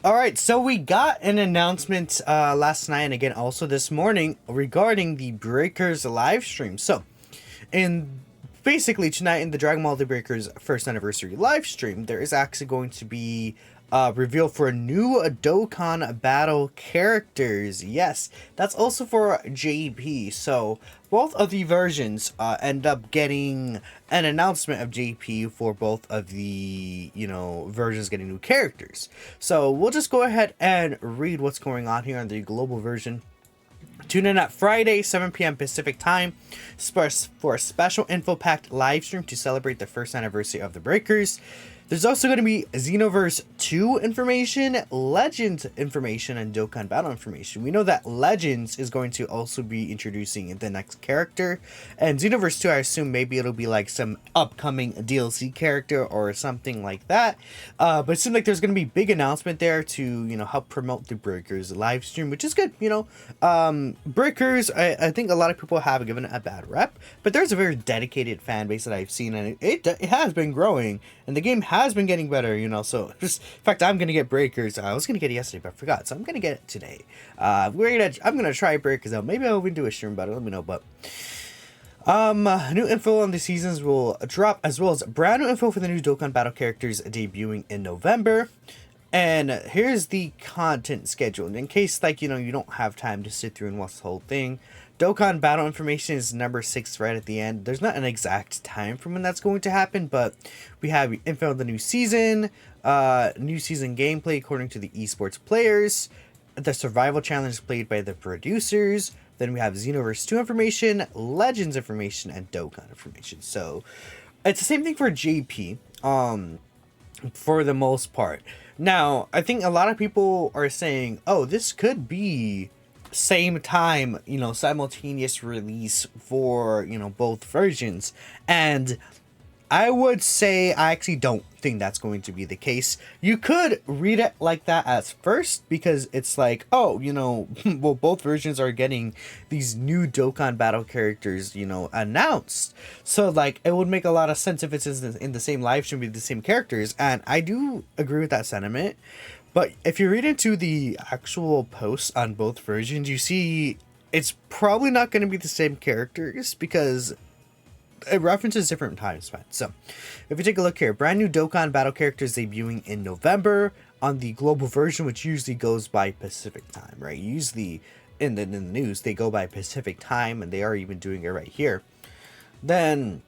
All right, so we got an announcement last night and again also this morning regarding the Breakers live stream. So, in basically tonight in the Dragon Ball The Breakers first anniversary live stream, there is actually going to be reveal for new Dokkan battle characters. Yes, that's also for JP. So both of the versions end up getting an announcement of JP for both of the versions getting new characters. So we'll just go ahead and read what's going on here on the global version. Tune in at Friday, 7 p.m. Pacific time for a special info-packed live stream to celebrate the first anniversary of the Breakers. There's also going to be Xenoverse 2 information, Legends information, and Dokkan Battle information. We know that Legends is going to also be introducing the next character. And Xenoverse 2, I assume maybe it'll be like some upcoming DLC character or something like that. But it seems like there's going to be a big announcement there to, help promote the Breakers live stream, which is good, Breakers, I think a lot of people have given it a bad rep, but there's a very dedicated fan base that I've seen, and it has been growing, and the game has been getting better, so just, in fact, I'm gonna get Breakers. I was gonna get it yesterday, but I forgot, so I'm gonna get it today. I'm gonna try Breakers out. Maybe I'll even do a stream about it, let me know. But new info on the seasons will drop, as well as brand new info for the new Dokkan Battle characters debuting in November. And here's the content schedule. In case, you don't have time to sit through and watch the whole thing, Dokkan Battle information is number 6 right at the end. There's not an exact time from when that's going to happen, but we have info on the new season gameplay according to the esports players, the survival challenge played by the producers. Then we have Xenoverse 2 information, Legends information, and Dokkan information. So it's the same thing for JP, for the most part. Now, I think a lot of people are saying, oh, this could be same time, simultaneous release for, both versions. And I would say I actually don't think that's going to be the case. You could read it like that at first, because it's like, oh, well, both versions are getting these new Dokkan Battle characters, announced. So, it would make a lot of sense if it's in the same live stream with the same characters. And I do agree with that sentiment. But if you read into the actual posts on both versions, you see it's probably not going to be the same characters, because it references different time spans. So, if you take a look here, brand new Dokkan Battle characters debuting in November on the global version, which usually goes by Pacific time, right? Usually in the news, they go by Pacific time, and they are even doing it right here. Then,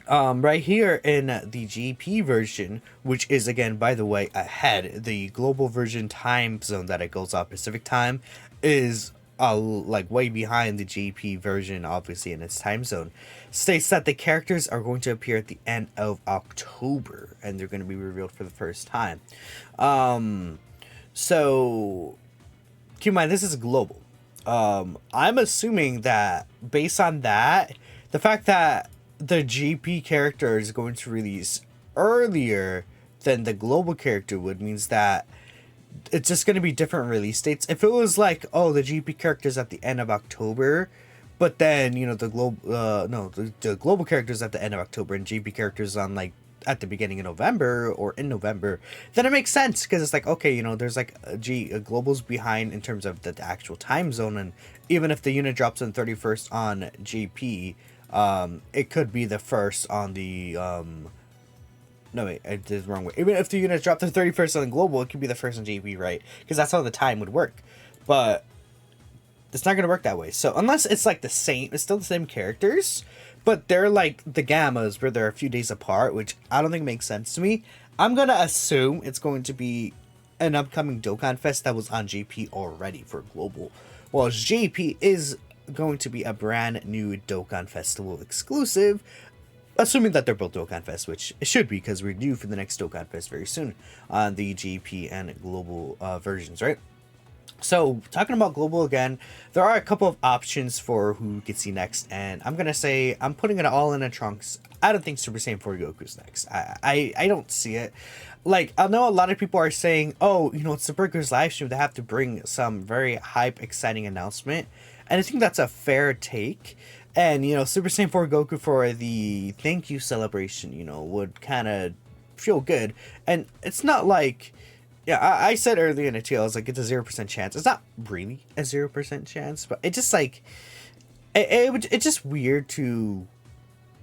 right here in the GP version, which is, again, by the way, ahead, the global version time zone that it goes off Pacific time is way behind the GP version, obviously, in its time zone, states that the characters are going to appear at the end of October, and they're going to be revealed for the first time. So keep in mind, this is global. I'm assuming that based on that, the fact that the GP character is going to release earlier than the global character would, means that it's just going to be different release dates. If it was like, oh, the GP character's at the end of October, but then, the global character's at the end of October and GP character's on, at the beginning of November or in November, then it makes sense, because it's like, okay, there's a global's behind in terms of the actual time zone, and even if the unit drops on 31st on GP, it could be the first on the, no, wait, I did the wrong way. Even if the units drop to 31st on global, it could be the first on JP, right? Because that's how the time would work. But it's not going to work that way. So unless it's the same, it's still the same characters, but they're like the Gammas where they're a few days apart, which I don't think makes sense to me. I'm going to assume it's going to be an upcoming Dokkan Fest that was on JP already for global. While JP is going to be a brand new Dokkan Festival exclusive, assuming that they're both Dokkan Fest, which it should be, because we're due for the next Dokkan Fest very soon on the GP and global versions, right? So, talking about global again, there are a couple of options for who we could see next, and I'm going to say I'm putting it all in a Trunks. I don't think Super Saiyan 4 Goku's next. I don't see it. I know a lot of people are saying, oh, it's the Breakers live stream, they have to bring some very hype, exciting announcement, and I think that's a fair take. And, Super Saiyan 4 Goku for the thank you celebration, would kind of feel good. And it's not like Yeah, I said earlier in the TL, I was like, it's a 0% chance. It's not really a 0% chance, but it just like it's just weird to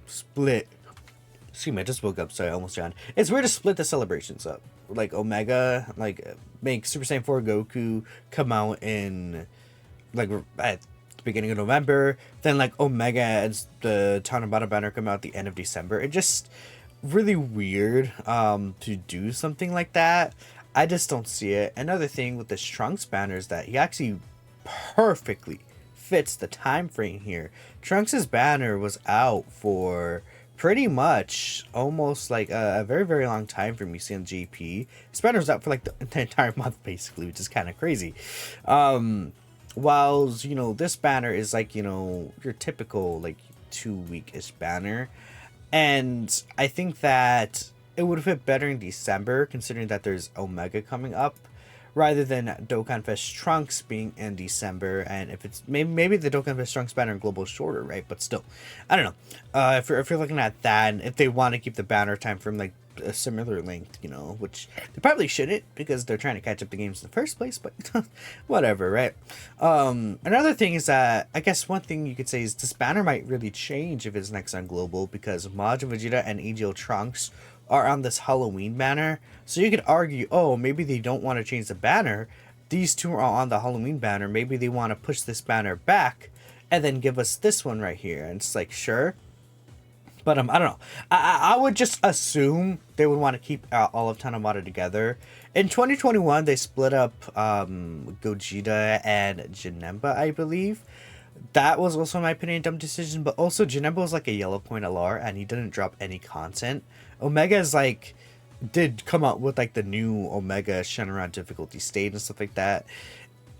split. Excuse me, I just woke up, sorry, I almost yawned. It's weird to split the celebrations up. Like Omega, like make Super Saiyan 4 Goku come out in like at the beginning of November, then like Omega and the Tanabata banner come out at the end of December. It just really weird to do something like that. I just don't see it. Another thing with this Trunks banner is that he actually perfectly fits the time frame here. Trunks's banner was out for pretty much almost like a very very long time for me seeing GP. His banner was out for like the entire month basically, which is kind of crazy. Whilst you know this banner is like, you know, your typical like 2-week-ish banner, and I think that it would fit better in December considering that there's Omega coming up, rather than Dokkan Fest Trunks being in December. And if it's maybe the Dokkan Fest Trunks banner in global is shorter, right? But still, I don't know. If you're looking at that, and if they want to keep the banner time from like a similar length, you know, which they probably shouldn't because they're trying to catch up the games in the first place, but whatever, right? Another thing is that I guess one thing you could say is this banner might really change if it's next on global, because Majin Vegeta and AGL Trunks are on this Halloween banner. So you could argue, oh, maybe they don't want to change the banner. These two are on the Halloween banner. Maybe they want to push this banner back and then give us this one right here. And it's like, sure. But I don't know. I would just assume they would want to keep all of Tanamata together. In 2021, they split up Gogeta and Janemba, I believe. That was also, in my opinion, a dumb decision. But also, Janemba was like a yellow point LR, and he didn't drop any content. Omega's like did come out with like the new Omega Shenron difficulty state and stuff like that.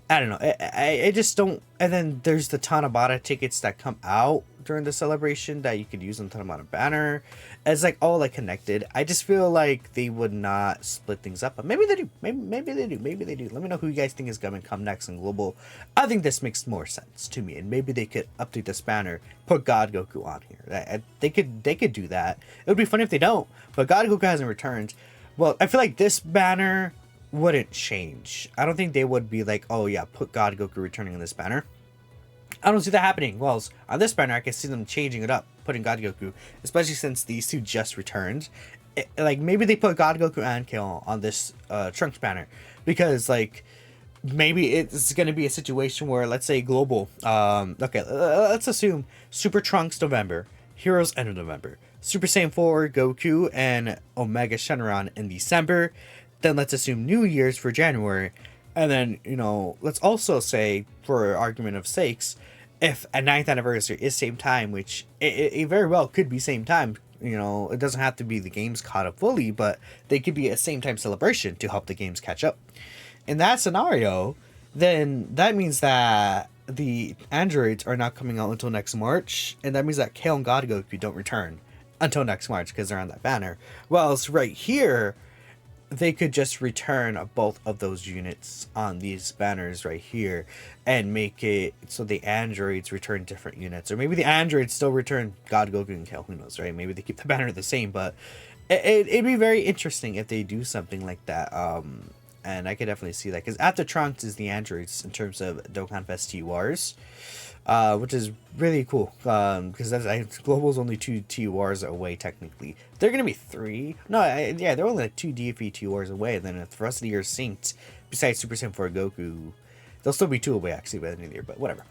I don't know. I just don't. And then there's the Tanabata tickets that come out during the celebration that you could use on Tanabata banner. It's like all like connected. I just feel like they would not split things up, but maybe they do. Maybe they do. Maybe they do. Let me know who you guys think is gonna come next in global. I think this makes more sense to me, and maybe they could update this banner, put God Goku on here. They could do that. It would be funny if they don't, but God Goku hasn't returned. Well, I feel like this banner wouldn't change. I don't think they would be like, oh yeah, put God Goku returning in this banner. I don't see that happening. Well, on this banner, I can see them changing it up, putting God Goku, especially since these two just returned. Like maybe they put God Goku and Kale on this Trunks banner, because like maybe it's going to be a situation where, let's say global. Okay, let's assume Super Trunks November, Heroes end of November, Super Saiyan 4 Goku and Omega Shenron in December. Then let's assume New Year's for January. And then, you know, let's also say, for argument of sakes, if a 9th anniversary is same time, which it very well could be same time, you know, it doesn't have to be the games caught up fully, but they could be a same time celebration to help the games catch up. In that scenario, then that means that the androids are not coming out until next March, and that means that Kale and God Goku don't return until next March because they're on that banner. Well, it's right here. They could just return both of those units on these banners right here and make it so the androids return different units, or maybe the androids still return God Goku and Kale, who knows, right? Maybe they keep the banner the same, but it'd be very interesting if they do something like that. And I could definitely see that, because after Trunks is the androids in terms of Dokkan Fest TURs, which is really cool, because Global's only 2 TURs away technically. They're gonna be 3. No, yeah, they're only like 2 DFE TURs away. And then if the rest of the year is synced, besides Super Saiyan 4 Goku, they'll still be 2 away actually by the end of the year. But whatever.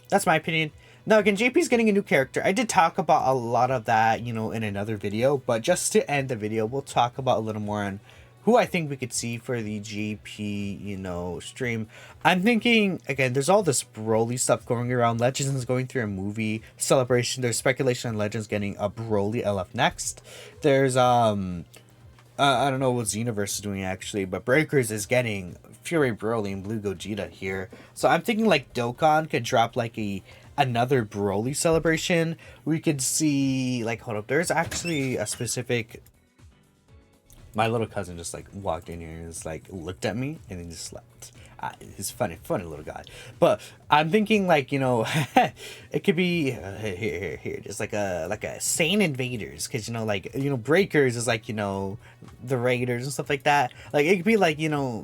That's my opinion. Now again, JP's getting a new character. I did talk about a lot of that, you know, in another video. But just to end the video, we'll talk about a little more on who I think we could see for the GP, you know, stream. I'm thinking, again, there's all this Broly stuff going around. Legends is going through a movie celebration. There's speculation on Legends getting a Broly LF next. There's, I don't know what Xenoverse is doing actually, but Breakers is getting Fury Broly and Blue Gogeta here. So I'm thinking like Dokkan could drop like another Broly celebration. We could see, like, hold up, there's actually a specific... My little cousin just like walked in here and just like looked at me and then just left. He's funny little guy. But I'm thinking like, it could be here, just like a Sane Invaders, because like Breakers is like the Raiders and stuff like that. Like it could be like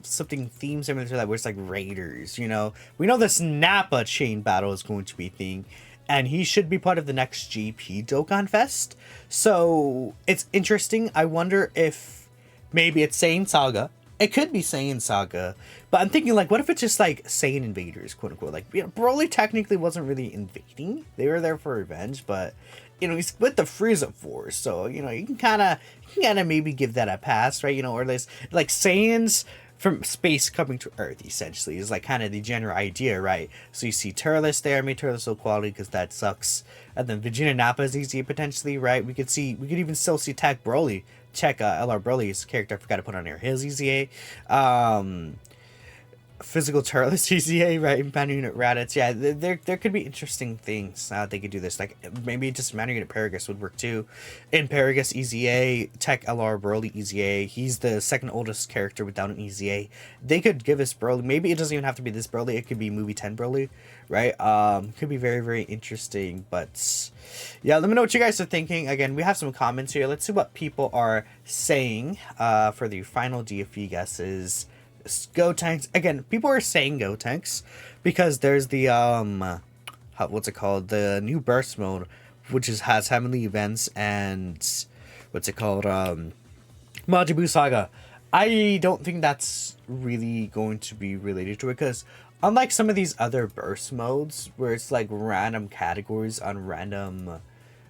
something theme similar to that, where it's like Raiders. We know this Nappa chain battle is going to be a thing. And he should be part of the next GP Dokkan Fest. So it's interesting. I wonder if maybe it's Saiyan Saga. It could be Saiyan Saga. But I'm thinking, like, what if it's just like Saiyan Invaders, quote unquote? Like, Broly technically wasn't really invading. They were there for revenge, but he's with the Frieza Force. So, you can kinda maybe give that a pass, right? Or at least like Saiyans from space coming to Earth, essentially, is like kind of the general idea, right? So you see Turles there. I made Turles low quality because that sucks. And then Vegeta Nappa is easy potentially, right? We could even still see Tech Broly. Check LR Broly's character. I forgot to put on here. His EZA. Physical Turles EZA, right? Banner Unit Raditz. Yeah, there could be interesting things they could do this. Like maybe just Banner Unit Paragus would work too. In Paragus EZA, Tech LR Broly EZA. He's the second oldest character without an EZA. They could give us Broly. Maybe it doesn't even have to be this Broly. It could be movie 10 Broly, right? Could be very, very interesting. But yeah, let me know what you guys are thinking. Again, we have some comments here. Let's see what people are saying for the final DFE guesses. Gotenks. Again, people are saying Gotenks because there's the what's it called, the new burst mode, which has heavenly events, and what's it called, Majin Buu Saga. I don't think that's really going to be related to it, because unlike some of these other burst modes where it's like random categories on random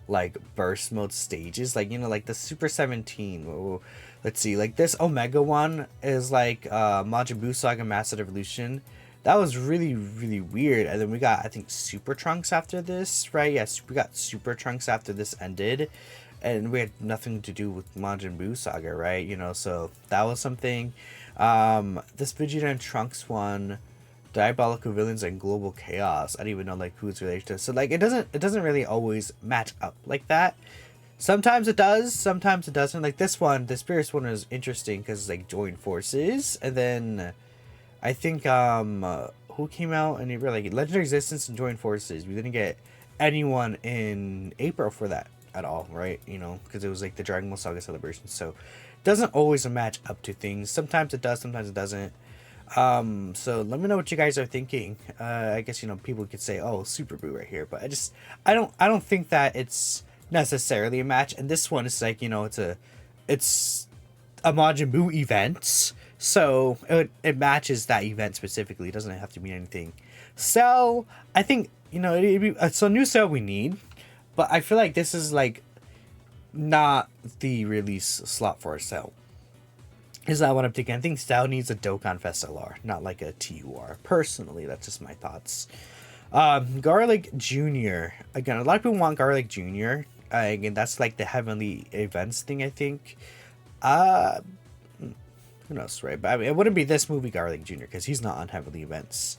like burst mode stages, like like the Super 17. Let's see, like this Omega one is like Majin Buu Saga Massive Evolution. That was really, really weird. And then we got, I think, Super Trunks after this, right? Yes, we got Super Trunks after this ended. And we had nothing to do with Majin Buu Saga, right? So that was something. This Vegeta and Trunks one, Diabolical Villains and Global Chaos. I don't even know like who it's related to. So like it doesn't really always match up like that. Sometimes it does, sometimes it doesn't. Like this one, the Spirits one is interesting because it's like join forces. And then I think who came out and like Legendary Existence and join forces. We didn't get anyone in April for that at all, right? Because it was like the Dragon Ball Saga celebration. So it doesn't always match up to things. Sometimes it does, sometimes it doesn't. So let me know what you guys are thinking. I guess people could say, oh, Super Buu right here, but I don't think that it's necessarily a match. And this one is like it's a Majin Buu event, so it matches that event specifically. It doesn't have to mean anything. So I think it'd be so new Cell we need, but I feel like this is like not the release slot for a Cell. Is that what I'm thinking? I think Cell needs a Dokkan Fest LR, not like a TUR. Personally, that's just my thoughts. Garlic Jr. Again, a lot of people want Garlic Jr. Again, that's like the heavenly events thing, I think. Who knows, right? But I mean, it wouldn't be this movie Garlic Jr. because he's not on heavenly events.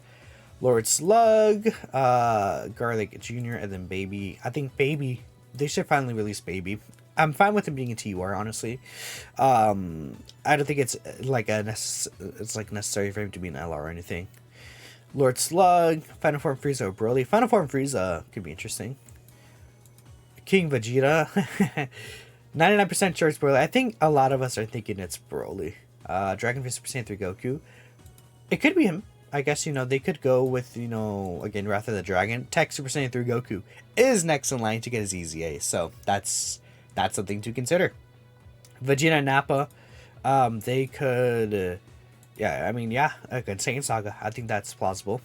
Lord Slug, Garlic Jr., and then Baby. I think Baby, they should finally release Baby. I'm fine with him being a TUR, honestly. I don't think it's like necessary for him to be an LR or anything. Lord Slug, Final Form Frieza or Broly. Final Form Frieza could be interesting. King Vegeta. 99% sure it's Broly. I think a lot of us are thinking it's Broly. Dragon Fist Super Saiyan 3 Goku. It could be him. I guess, they could go with, again, Wrath of the Dragon. Tech Super Saiyan 3 Goku is next in line to get his EZA. So that's something to consider. Vegeta and Nappa, they could, again, Saiyan Saga. I think that's plausible.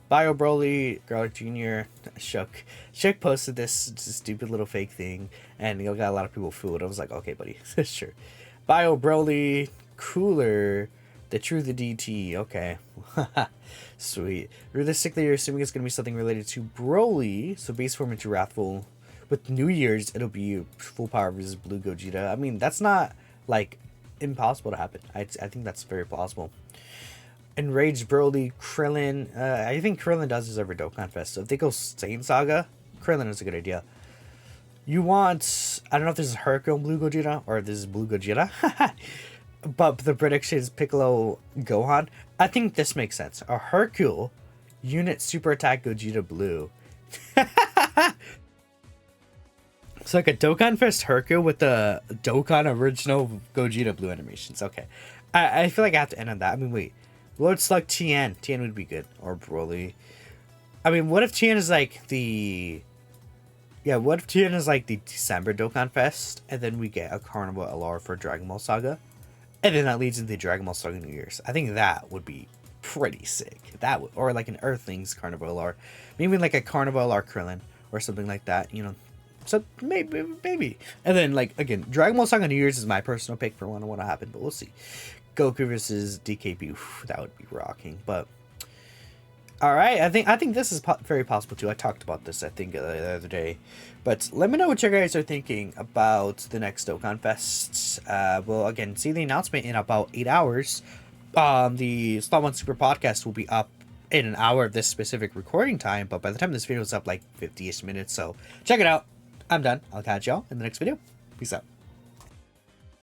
Bio Broly, Garlic Jr., Shook posted this stupid little fake thing, and got a lot of people fooled. I was like, okay, buddy, sure. Bio Broly, Cooler, the True the DT, okay. Sweet. Realistically, you're assuming it's going to be something related to Broly, so base form into Wrathful. With New Year's, it'll be full power versus Blue Gogeta. I mean, that's not, like, impossible to happen. I think that's very plausible. Enraged Broly, Krillin. I think Krillin does deserve a Dokkan Fest. So if they go Saiyan Saga, Krillin is a good idea. You want, I don't know if this is Hercule Blue Gogeta or if this is Blue Gogeta. but the prediction is Piccolo Gohan. I think this makes sense. A Hercule unit super attack Gogeta Blue. It's like a Dokkan Fest Hercule with the Dokkan original Gogeta Blue animations. Okay. I feel like I have to end on that. I mean, wait. Lord Slug Tien. Tien would be good. Or Broly. I mean, what if Tien is like the... Yeah, what if Tien is like the December Dokkan Fest, and then we get a Carnival LR for Dragon Ball Saga, and then that leads into Dragon Ball Saga New Year's. I think that would be pretty sick. That would, or like an Earthlings Carnival LR, maybe like a Carnival LR Krillin or something like that. You know, so maybe. And then like again, Dragon Ball Saga New Year's is my personal pick for when I want to happen, but we'll see. Goku versus DKB, that would be rocking. But all right, I think this is very possible too. I talked about this I think the other day, but let me know what you guys are thinking about the next Dokkan Fest. We'll again see the announcement in about 8 hours. The Slot One Super Podcast will be up in an hour of this specific recording time, but by the time this video is up, like 50-ish minutes. So check it out. I'm done. I'll catch y'all in the next video. Peace out.